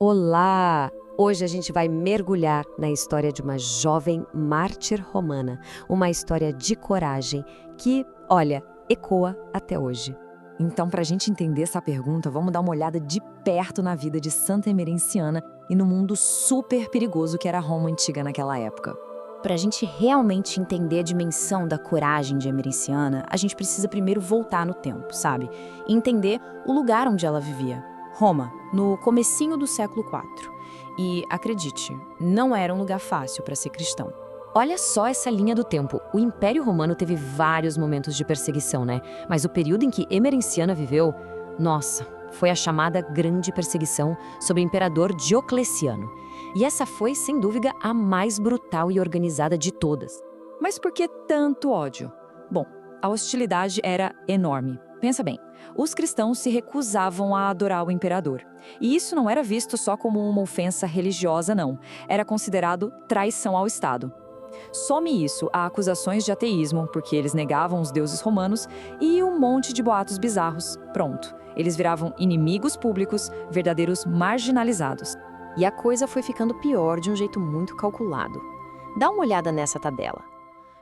Olá! Hoje a gente vai mergulhar na história de uma jovem mártir romana, uma história de coragem que, olha, ecoa até hoje. Então, para a gente entender essa pergunta, vamos dar uma olhada de perto na vida de Santa Emerenciana e no mundo super perigoso que era a Roma antiga naquela época. Para a gente realmente entender a dimensão da coragem de Emerenciana, a gente precisa primeiro voltar no tempo, sabe? E entender o lugar onde ela vivia. Roma, no comecinho do século IV. E, acredite, não era um lugar fácil para ser cristão. Olha só essa linha do tempo. O Império Romano teve vários momentos de perseguição, né? Mas o período em que Emerenciana viveu, nossa, foi a chamada Grande Perseguição sobre o imperador Diocleciano. E essa foi, sem dúvida, a mais brutal e organizada de todas. Mas por que tanto ódio? Bom, a hostilidade era enorme. Pensa bem, os cristãos se recusavam a adorar o imperador. E isso não era visto só como uma ofensa religiosa, não. Era considerado traição ao Estado. Some isso a acusações de ateísmo, porque eles negavam os deuses romanos, e um monte de boatos bizarros. Pronto, eles viravam inimigos públicos, verdadeiros marginalizados. E a coisa foi ficando pior de um jeito muito calculado. Dá uma olhada nessa tabela.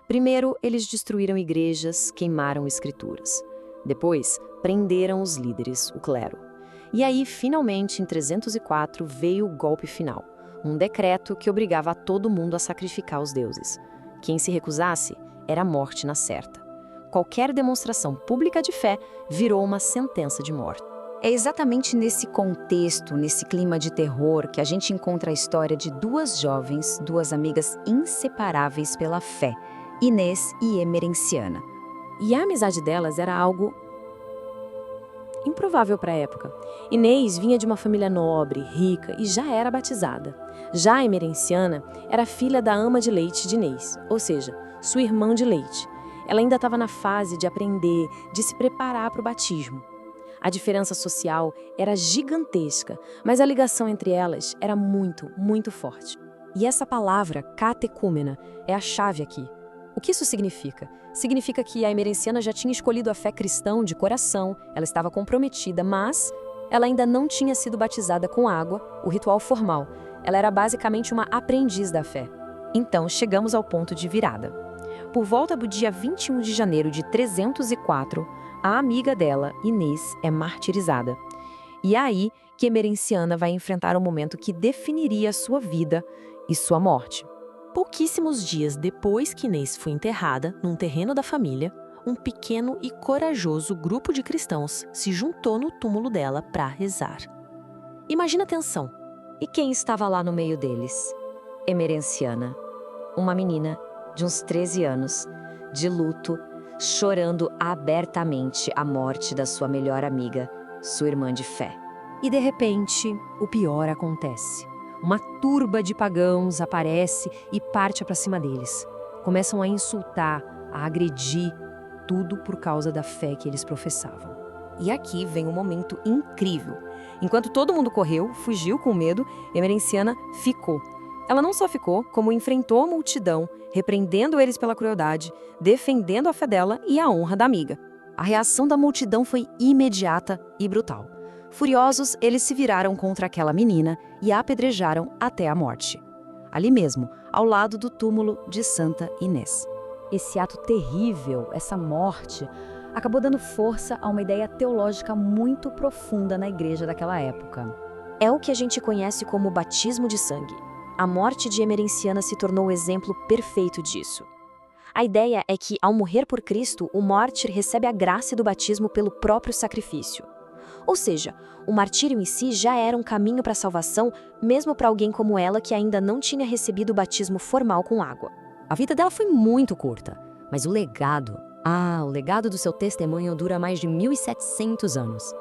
Primeiro, eles destruíram igrejas, queimaram escrituras. Depois, prenderam os líderes, o clero. E aí, finalmente, em 304, veio o golpe final. Um decreto que obrigava a todo mundo a sacrificar os deuses. Quem se recusasse era a morte na certa. Qualquer demonstração pública de fé virou uma sentença de morte. É exatamente nesse contexto, nesse clima de terror, que a gente encontra a história de duas jovens, duas amigas inseparáveis pela fé, Inês e Emerenciana. E a amizade delas era algo improvável para a época. Inês vinha de uma família nobre, rica e já era batizada. Já a Emerenciana era filha da ama de leite de Inês, ou seja, sua irmã de leite. Ela ainda estava na fase de aprender, de se preparar para o batismo. A diferença social era gigantesca, mas a ligação entre elas era muito, muito forte. E essa palavra, catecúmena, é a chave aqui. O que isso significa? Significa que a Emerenciana já tinha escolhido a fé cristã de coração, ela estava comprometida, mas ela ainda não tinha sido batizada com água, o ritual formal. Ela era basicamente uma aprendiz da fé. Então, chegamos ao ponto de virada. Por volta do dia 21 de janeiro de 304, a amiga dela, Inês, é martirizada. E é aí que Emerenciana vai enfrentar um momento que definiria sua vida e sua morte. Pouquíssimos dias depois que Inês foi enterrada num terreno da família, um pequeno e corajoso grupo de cristãos se juntou no túmulo dela para rezar. Imagina a tensão. E quem estava lá no meio deles? Emerenciana, uma menina de uns 13 anos, de luto, chorando abertamente a morte da sua melhor amiga, sua irmã de fé. E de repente, o pior acontece. Uma turba de pagãos aparece e parte para cima deles. Começam a insultar, a agredir, tudo por causa da fé que eles professavam. E aqui vem um momento incrível. Enquanto todo mundo correu, fugiu com medo, Emerenciana ficou. Ela não só ficou, como enfrentou a multidão, repreendendo eles pela crueldade, defendendo a fé dela e a honra da amiga. A reação da multidão foi imediata e brutal. Furiosos, eles se viraram contra aquela menina e a apedrejaram até a morte. Ali mesmo, ao lado do túmulo de Santa Inês. Esse ato terrível, essa morte, acabou dando força a uma ideia teológica muito profunda na igreja daquela época. É o que a gente conhece como batismo de sangue. A morte de Emerenciana se tornou o exemplo perfeito disso. A ideia é que, ao morrer por Cristo, o mártir recebe a graça do batismo pelo próprio sacrifício. Ou seja, o martírio em si já era um caminho para a salvação, mesmo para alguém como ela que ainda não tinha recebido o batismo formal com água. A vida dela foi muito curta, mas o legado do seu testemunho dura mais de 1.700 anos.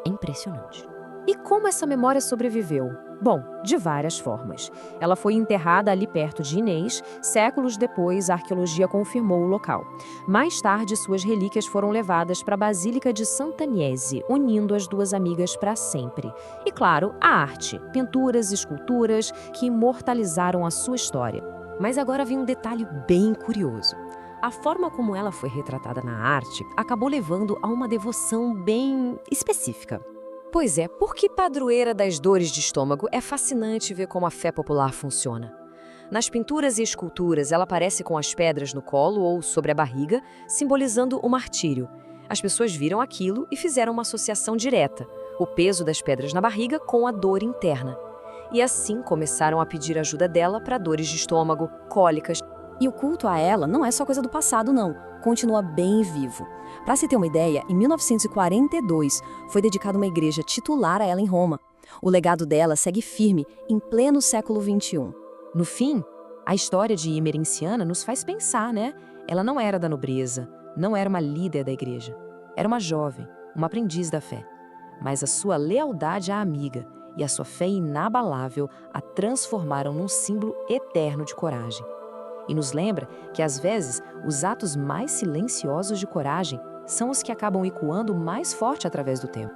É impressionante. E como essa memória sobreviveu? Bom, de várias formas. Ela foi enterrada ali perto de Inês. Séculos depois, a arqueologia confirmou o local. Mais tarde, suas relíquias foram levadas para a Basílica de Santa Agnese, unindo as duas amigas para sempre. E claro, a arte, pinturas e esculturas que imortalizaram a sua história. Mas agora vem um detalhe bem curioso. A forma como ela foi retratada na arte acabou levando a uma devoção bem específica. Pois é, porque padroeira das dores de estômago é fascinante ver como a fé popular funciona. Nas pinturas e esculturas, ela aparece com as pedras no colo ou sobre a barriga, simbolizando o martírio. As pessoas viram aquilo e fizeram uma associação direta, o peso das pedras na barriga com a dor interna. E assim começaram a pedir ajuda dela para dores de estômago, cólicas. E o culto a ela não é só coisa do passado, não. Continua bem vivo. Para se ter uma ideia, em 1942 foi dedicada uma igreja titular a ela em Roma. O legado dela segue firme em pleno século XXI. No fim, a história de Emerenciana nos faz pensar, né? Ela não era da nobreza, não era uma líder da igreja. Era uma jovem, uma aprendiz da fé. Mas a sua lealdade à amiga e a sua fé inabalável a transformaram num símbolo eterno de coragem. E nos lembra que, às vezes, os atos mais silenciosos de coragem são os que acabam ecoando mais forte através do tempo.